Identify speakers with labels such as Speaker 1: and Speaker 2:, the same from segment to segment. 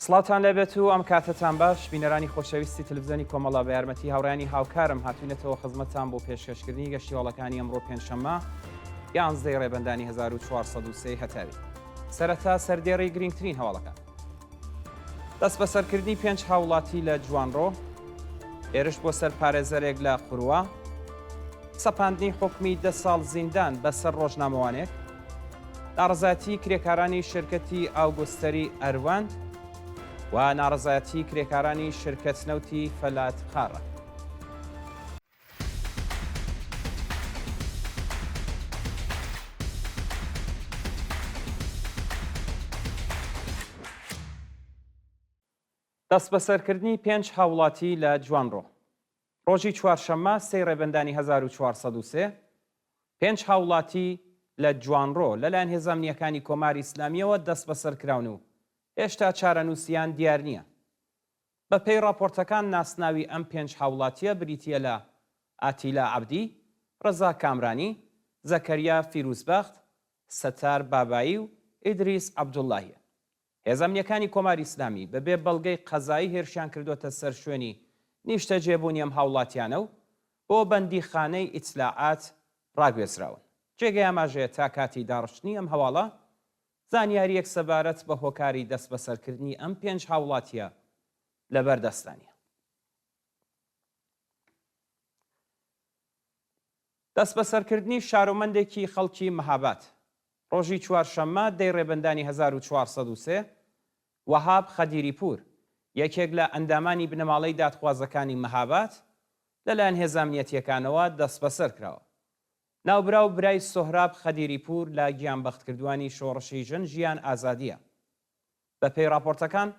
Speaker 1: سڵاتان لەبێت و ئەم کاتتان باش بینەرانی خۆشەویستی تلڤیزیۆنی کۆمەڵە بە یارمەتی هاوڕانی هاوکارم هاتوونێتەوە خزمەتتان بۆ پێشکەشکردنی گەشتیوەڵەکانی ئەمڕۆ پێنجشەممە 11 ڕێبەندانی 1403 هەتاوی سەرەتا سەردێڕی گرنگترین هەواڵەکان دەست بە سەرکردنی 5 هاوڵاتی لە جوانڕۆ هێرش بۆ سەر پارێزەرێک لە قوروە سەپاندنی حکمی 10 ساڵ زیندان بەسەر ڕۆژنامەوانێک ناڕزایەتی کرێکارانی شرکەتی ئاوگۆستەری ئەروان و ناڕزایەتی کرێکارانی شرکەت نەوتی فەلات خاڕە. دەست بەسەرکردنی 5 هاوڵاتی لە جوانڕۆ ڕۆژی چوارشەممە 3 ڕێبەندانی 1403 5 هاوڵاتی لە جوانڕۆ لەلایەن هێزانیەکانی کۆماری ئیسلامیەوە دەست بەسەرکراون و هێشتا چارەنووسیان دیار نییە. بەپێی راپۆرتەکان ناسناوی ئەم 5 هاوڵاتیە بریتیە لە ئاتیلا عەبدی، ڕەزا کامرانی، زەکەریا فیروزبەخت، سەتار بابایی و ئیدریس عەبدوڵڵاهیە. هێزانیەکانی کۆماری ئیسلامی بەبێ بەڵگەی قەزایی هێرشیان کردوتە سەر شوێنی نیشتە جێبوونی ئەم هاوڵاتیانە و بۆ بەندیخانەی ئیتلاعات ڕاگوێزراون. جێگەی ئاماژەیە تا کاتی داڕشتنی ئەم هەواڵە زانیاریەک سەبارەت بە هۆکاری دەست بەسەرکردنی ئەم 5 هاوڵاتیە لەبەردەستانیە. دەست بەسەرکردنی شارۆمەندێکی خەڵکی مەهاباد ڕۆژی چوارشەممە 10 ڕێبەندانی 1403 وەهاب خەدیریپور یەکێک لە ئەندامانی بنەماڵەی دادخوازەکانی مەهاباد لەلایەن هێزانیەتیەکانەوە دەست بەسەر کراوە. ناوبراو برای سۆهراب خەدیریپور لە گیانبەختکردوانی شۆڕشی ژن ژیان ئازادیە. بەپێی راپۆرتەکان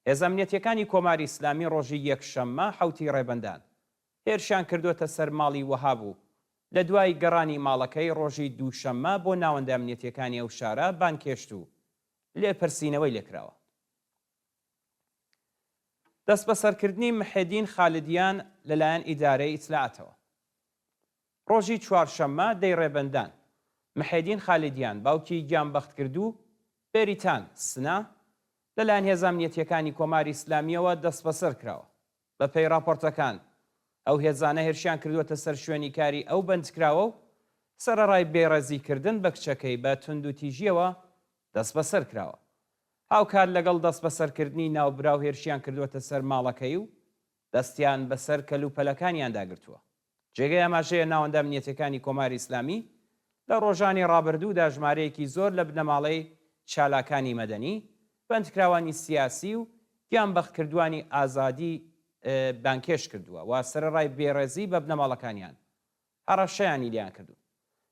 Speaker 1: هێزانیەتیەکانی کۆماری ئیسلامی ڕۆژی یەکشەممە 7 ڕێبەندان هێرشیان کردوتە سەر ماڵی وەهاب و لە دوای گەڕانی ماڵەکەی ڕۆژی دووشەممە بۆ ناوەندە ئەمنیەتیەکانی ئەو شارە بانکێشت و لێپرسینەوەی لێکراوە. دەست بەسەرکردنی محێدین خالدیان لەلایەن ئیدارەی ئیتلاعاتەوە ڕۆژی چوارشەممە 10 ڕێبەندان محێدین خالدیان باوکی گیانبەختکردوو بێریتان سنا لەلایەن هێزانیەتیەکانی کۆماری ئیسلامیەوە دەست بەسەر کراوە. بەپێی راپۆرتەکان ئەو هێزانە هێرشیان کردوتە سەر شوێنی کاری ئەو بەندکراوە و سەرەڕای بێڕەزیکردن بە کچەکەی بە تونند و تیژیەوە دەست بەسەر کراوە. هاوکات لەگەڵ دەست بەسەرکردنی ناوبراو هێرشیان کردوتە سەر ماڵەکەی و دەستیان بەسەر کەلوپەلەکانیان داگرتووە. جێگەی ئاماژەیە ناوەندە ئەمنیەتیەکانی کۆماری ئیسلامی لە ڕۆژانی ڕابردوودا ژمارەیەکی زۆر لە بنەماڵەی چالاکانی مەدەنی، بەندکراوانی سیاسی و گیانبەختکردوانی ئازادی بانکێش کردووە و سەرەڕای بێڕێزی بە بنەماڵەکانیان هەڕەشەیانی لیان کردو.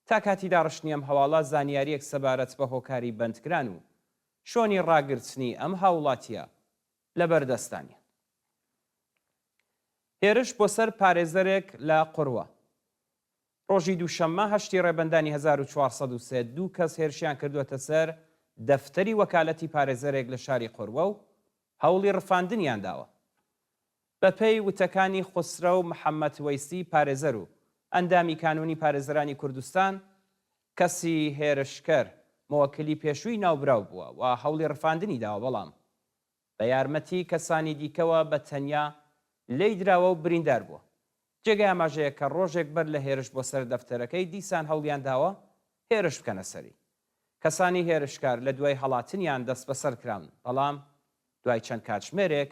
Speaker 1: تا کاتی داڕشتنی ئەم هەواڵە زانیاریەک سەبارەت بە هۆکاری بەندکران و شۆنی ڕاگررتنی ئەم هاوڵاتیە لەبەردەستانیە. هێرش بۆ سەر پارێزەرێک لە قوروە ڕۆژی دووشەممە 8 ڕێبەندانی 1403 دوو کەس هێرشیان کردوتە سەر دەفتەری وەکالەتی پارێزەرێک لە شاری قوروە و هەوڵی ڕفاندنیان داوە. بەپێی وتەکانی خوسرە و محەممەد وەیسی پارێزەر و ئەندامی کانونی پارێزەرانی کوردستان کەسی هێرشکەر مۆوەکلی پێشووی ناوبراو بووە و هەوڵی ڕفاندنی داوە، بەڵام بە یارمەتی کەسانی دیکەوە بە تەنیا لێی دراوە و بریندار بووە. جێگای ئاماژەیە کە ڕۆژێک بەر لە هێرش بۆ سەر دەفتەرەکەی دیسان هەوڵیان داوە هێرش بکەنە سەری. کەسانی هێرشکار لە دوای هەڵاتنیان دەست بەسەر کراون، بەڵام دوای چەند کاتژمێرێک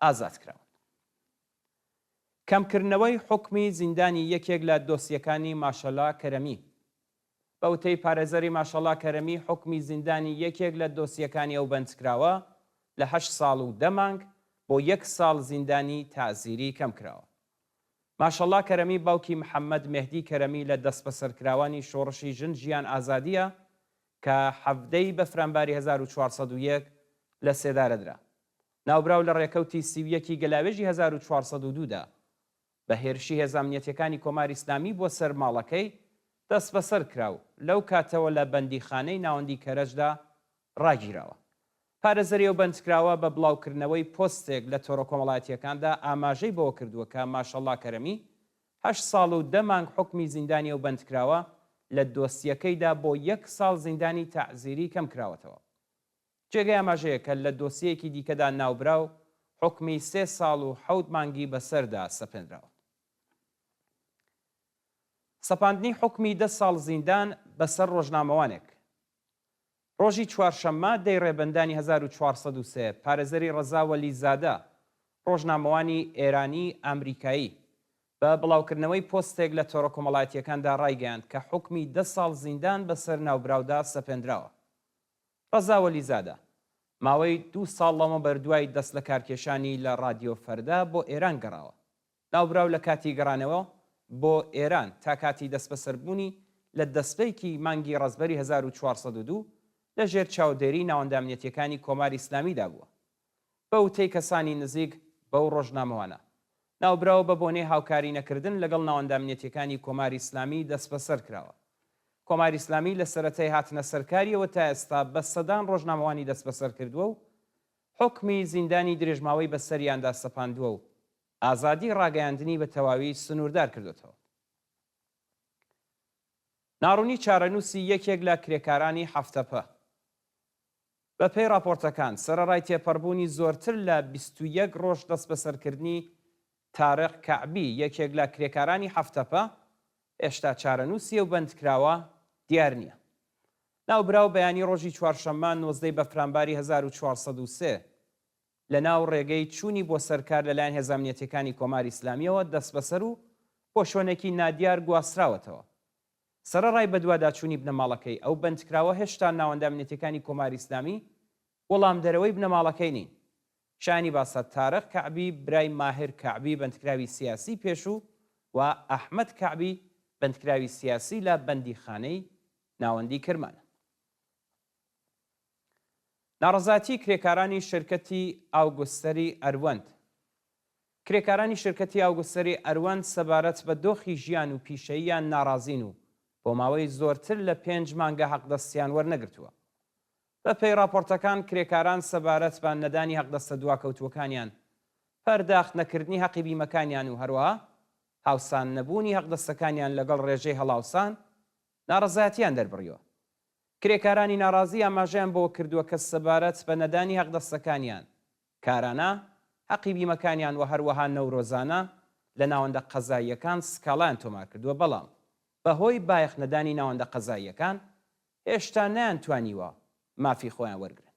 Speaker 1: ئازاد کراون. کەمکردنەوەی حکمی زیندانی یەکێک لە دۆسیەکانی ماشەڵا کەرەمی بەوتەی پارێزەری ماشەڵا کەرەمی حکمی زیندانی یەکێک لە دۆسیەکانی ئەو بەندکراوە لە 8 ساڵ و 10 مانگ بۆ 1 ساڵ زیندانی تازیری کەم کراوە. ماشەڵا کەرەمی باوکی محەممەد مهدی کەرەمی لە دەست بەسەرکراوانی شۆڕشی ژن ژیان ئازادیە کە 17 بەفرانباری 1401 لە سێدارەدرا. ناوبراو لە ڕێکەوتی سیویەکی گەلاوێژی 1402دا بە هێرشی هێزانیەتیەکانی کۆماری ئیسلامی بۆ سەر ماڵەکەی دەست بەسەر کراو، لەو کاتەوە لە بەندیخانەی ناوەندی کەرەشدا ڕاگیراوە. پارێزەری ئەو بەندکراوە بە بڵاوکردنەوەی پۆستێک لە تۆڕە کۆمەڵایەتیەکاندا ئاماژەی بەوە کردووە کە ماشەڵا کەرەمی 8 ساڵ و 10 مانگ حکمی زیندانی ئەو بەندکراوە لە دۆسیەکەیدا بۆ 1 ساڵ زیندانی تەعزیری کەم کراوەتەوە. جێگەی ئاماژەیە کە لە دۆسیەکی دیکەدا ناوبراو حکمی 3 ساڵ و 7 مانگی بەسەردا سەپێنراوە. سەپاندنی حکمی 10 ساڵ زیندان بەسەر ڕۆژنامەوانێک. ڕۆژی چوارشەممە دەی ڕێبەندانی 1403 پارێزەری ڕەزا وەلیزادە ڕۆژنامەوانی ئێرانی ئامریکایی بە بڵاوکردنەوەی پۆستێک لە تۆڕە کۆمەڵایەتیەکاندا ڕایگەیاند کە حکمی 10 ساڵ زیندان بەسەر ناوبراودا سەپێنراوە. ڕەزا وەلیزادە ماوەی 2 ساڵ لەمە بەردوای دەست لە کارکێشانی لە رادیۆ فەردا بۆ ئێران گەڕاوە. ناوبراو لە کاتی گەڕانەوە بۆ ئێران تا کاتی دەست بەسەربوونی لە دەستپێکی مانگی ڕەزبەری 1402 لە ژێر چاودێری ناوەندامنێتیەکانی کۆماری ئیسلامیدا بووە. بە وتەی کەسانی نزیک بەو ڕۆژنامەوانە ناوبراوە بە بۆنەی هاوکاری نەکردن لەگەڵ ناوەندامنێتیەکانی کۆماری ئیسلامی دەست بەسەر کراوە. کۆماری ئیسلامی لە سەرەتای هاتنە سەرکاریەوە تا ئێستا بە سەدان ڕۆژنامەوانی دەست بەسەر کردووە و حکمی زیندانی درێژماوەی بەسەریاندا سەپاندووە و ئازادی ڕاگەیاندنی بە تەواوی سنووردار کردوێتەوە. ناڕوونی چارەنووسی یەکێک لە کرێکارانی هەفتەپە. بە پێی راپۆرتەکان سەرەڕای تێپەڕبوونی زۆرتر لە 21 ڕۆژ دەست بەسەرکردنی تارق کەعبی یەکێک لە کرێکارانی هەفتەپە هێشتا چارەنووسیە و بەندکراوە دیار نییە. ناوبراو بەیانی ڕۆژی چوارشەممە 19 بەفرانباری 1403 لە ناو ڕێگەی چوونی بۆ سەرکار لەلایەن هێزانامنێتیەکانی کۆماری ئیسلامیەوە دەست بەسەر و بۆ شوێنێکی نادیار گواستراوەتەوە. سەرەڕای بەدواداچوونی بنەماڵەکەی ئەو بەندکراوە هێشتا ناوەندامنێتیەکانی کۆماری ئیسلامی وەڵام دەرەوەی بنەماڵەکەی نین. شانی باسە تارق کەعبی برای ماهر کەعبی بەندکراوی سیاسی پێشوو و ئەحمەد کەعبی بەندکراوی سیاسی لە بەندیخانەی ناوەندی کرمانە. ناڕەزاتی کرێکارانی شرکەتی ئاوگوستەری ئەروەند. کرێکارانی شرکەتی ئاوگوستەری ئەروەند سەبارەت بە دۆخی ژیان و پیشەییان ناڕازین و بۆ ماوەی زۆرتر لە 5 مانگە حەقدەستیان وەرنەگرتووە. بە پێی راپۆرتەکان کرێکاران سەبارەت بە نەدانی حەقدەستە دواکەوتوەکانیان، پەرداخت نەکردنی حەقی بیمەکانیان و هەروەها هاوسان نەبوونی حەقدەستەکانیان لەگەڵ ڕێژەی هەڵاوسان ناڕەزایەتیان دەربڕیوە. کرێکارانی ناڕازی ئاماژەیان بۆ کردووە کە سەبارەت بە نەدانی حەقدەستەکانیان کارانە حەقی بیمەکانیان و هەروەها نەورۆزانە لە ناوەندە قەزاییەکان سکاڵیان تۆمار کردووە، بەڵام بەهۆی بایەخ نەدانی ناوەندە قەزاییەکان هێشتا نەیانتوانیوە مافی خۆیان وەرگرن.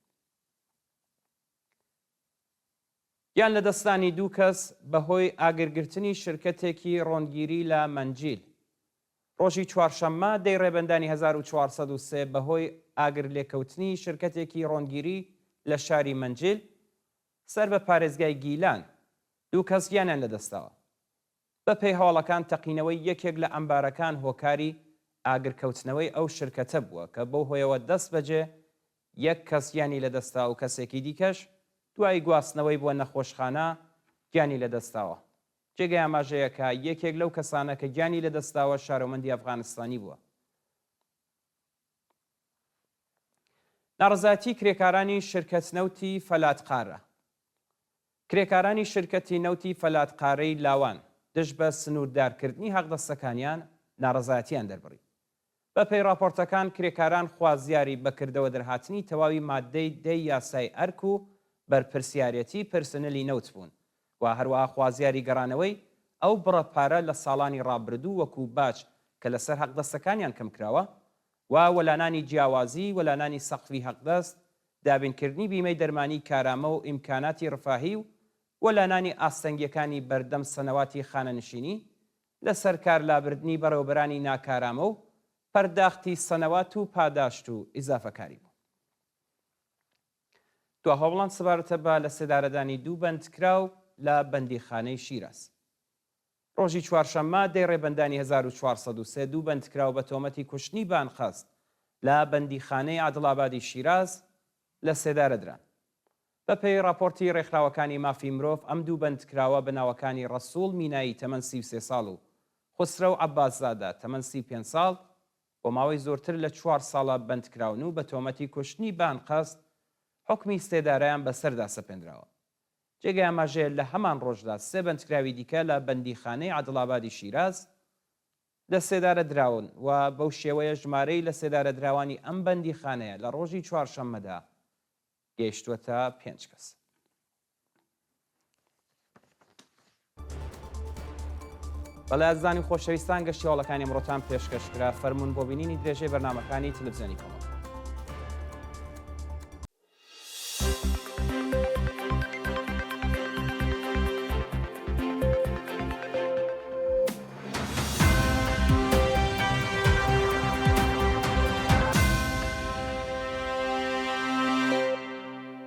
Speaker 1: یان لە دەستانی دوو کەس بەهۆی ئاگرگرتنی شرکەتێکی ڕۆنگیری لە مەنجیل. ڕۆژی چوارشەممە دەی ڕێبەندانی 1403 بەهۆی ئاگر لێکەوتنی شرکەتێکی ڕۆنگیری لە شاری مەنجیل سەر بە پارێزگای گیلان دوو کەس گیانیان لەدەستاوە. بە پێی هەواڵەکان تەقینەوەی یەکێک لە ئەمبارەکان هۆکاری ئاگرکەوتنەوەی ئەو شرکەتە بووە کە بەو هۆیەوە دەست بەجێ یەک کەس گیانی لەدەستا و کەسێکی دیکەش دوای گواستنەوەی بۆ نەخۆشخانە گیانی لەدەستاوە. جێگەی ئاماژەیە کە یەکێک لەو کەسانە کە گیانی لەدەستاوە شارۆمەندی ئەفغانستانی بووە. ناڕەزاتی کرێکارانی شرکەت نەوتی فەلاتقارە. کرێکارانی شرکەتی نەوتی فەلاتقارەی لاوان دژ بە سنووردارکردنی حەقدەستەکانیان ناڕەزایەتیان دەربڕی. بە پێی راپۆرتەکان کرێکاران خوازیاری بەکردەوە دەرهاتنی تەواوی مادەی 10 یاسای ئەرک و بەرپرسیارەتی پرسنلی نەوت بوون و هەروەها خوازیاری گەڕانەوەی ئەو بڕەپارە لە ساڵانی ڕابردوو وەکو باج کە لەسەر حەقدەستەکانیان کەم کراوە و وەلانانی جیاوازی، وەلانانی سەقفی حەقدەست، دابینکردنی بیمەی دەرمانی کارامە و ئیمکاناتی ڕفاهی و وەلانانی ئاستەنگیەکانی بەردەم سەنەواتی خانەنشینی لەسەر کارلابردنی بەڕێوەبەرانی ناکارامە و پەرداختی سەنەوات و پاداشت و ئیزافەکاری بوو. دو هەوڵان سەبارەتە بە لە سێدارەدانی دوو بەندکراو لە بەندیخانەی شیراز. ڕۆژی چوارشەممە دەی ڕێبەندانی 1403 دوو بەندکراو بە تۆمەتی کوشتنی بانخەست لە بەندیخانەی عادڵابادی شیراز لە سێدارەدران. بە پێی راپۆرتی ڕێکخراوەکانی مافی مرۆڤ ئەم دوو بەندکراوە بە ناوەکانی ڕەسوڵ مینایی تەمەن 33 ساڵ و خوسرە و عەباسزادە تەمەن 35 ساڵ بۆ ماوەی زۆرتر لە 4 ساڵە بەندکراون و بە تۆمەتی کوشتنی بانقەست حکمی سێدارەیان بەسەردا سەپێنراوە. جێگەی ئاماژەیە لە هەمان ڕۆژدا سێ بەندکراوی دیکە لە بەندیخانەی عادڵابادی شیراز لە سێدارە دراون و بەو شێوەیە ژمارەی لە سێدارە دراوانی ئەم بەندیخانەیە لە ڕۆژی چوارشەممەدا گەیشتووەتە 5 کەس. بەڵێ ئازانی خۆشەویستان گەشتیاڵەکانی ئەمڕۆتان پێشکەشکرا فەرمونون بۆ بینینی درێژەی بەرنامەکانی تەلەڤیزیۆنی کۆمەڵ.